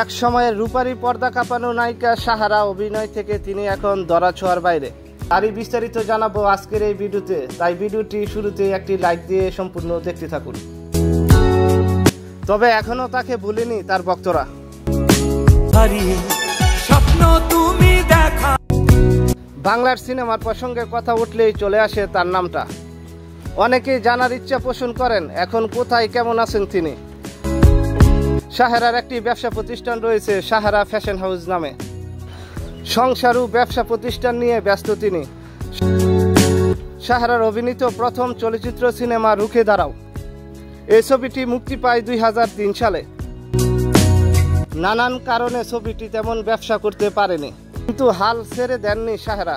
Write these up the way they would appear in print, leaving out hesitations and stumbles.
এক সময়ের রূপালী পর্দা কাঁপানো নায়িকা সাহারা অভিনয় থেকে তিনি এখন ধরাছোঁয়ার বাইরে। তারই বিস্তারিত জানাবো আজকের এই ভিডিওতে, তাই ভিডিওটি শুরুতে একটি লাইক দিয়ে সম্পূর্ণ দেখতে থাকুন। তবে এখনো তাকে ভুলেনি তার ভক্তরা। বাংলার সিনেমার প্রসঙ্গে কথা উঠলেই চলে আসে তার নামটা। অনেকেই জানার ইচ্ছা পোষণ করেন এখন কোথায় কেমন আছেন তিনি। সাহারার একটি ব্যবসা প্রতিষ্ঠান রয়েছে সাহারা ফ্যাশন হাউস নামে। সংসার ও ব্যবসা প্রতিষ্ঠান নিয়ে ব্যস্ত তিনি। সাহারার অভিনীত প্রথম চলচ্চিত্র সিনেমা রুখে দাঁড়াও, এই ছবিটি মুক্তি পায় 2003 সালে। নানান কারণে ছবিটি তেমন ব্যবসা করতে পারেনি, কিন্তু হাল ছেড়ে দেননি সাহারা।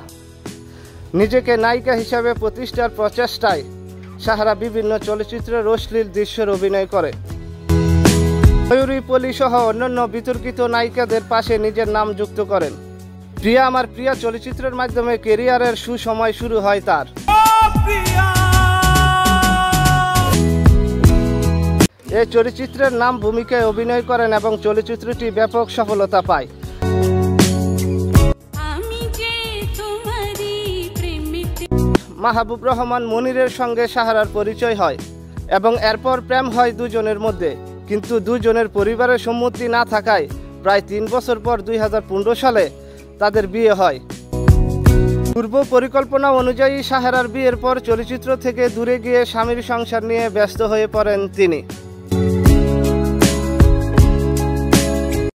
নিজেকে নায়িকা হিসাবে প্রতিষ্ঠার প্রচেষ্টায় সাহারা বিভিন্ন চলচ্চিত্রের অশ্লীল দৃশ্যের অভিনয় করে। ময়ূরী পলি সহ অন্যান্য বিতর্কিত নায়িকাদের পাশে নিজের নাম যুক্ত করেন। প্রিয়া আমার প্রিয়া চলচ্চিত্রের মাধ্যমে ক্যারিয়ারের সুসময় শুরু হয় তার। এই চলচ্চিত্রের নাম ভূমিকায় অভিনয় করেন এবং চলচ্চিত্রটি ব্যাপক সফলতা পায়। মাহবুব রহমান মনিরের সঙ্গে সাহারার পরিচয় হয় এবং এরপর প্রেম হয় দুজনের মধ্যে, কিন্তু দুজনের পরিবারের সম্মতি না থাকায় প্রায় 3 বছর পর 2015 সালে তাদের বিয়ে হয়। পূর্ব পরিকল্পনা অনুযায়ী সাহারার বিয়ের পর চলচ্চিত্র থেকে দূরে গিয়ে স্বামীর সংসার নিয়ে ব্যস্ত হয়ে পড়েন তিনি।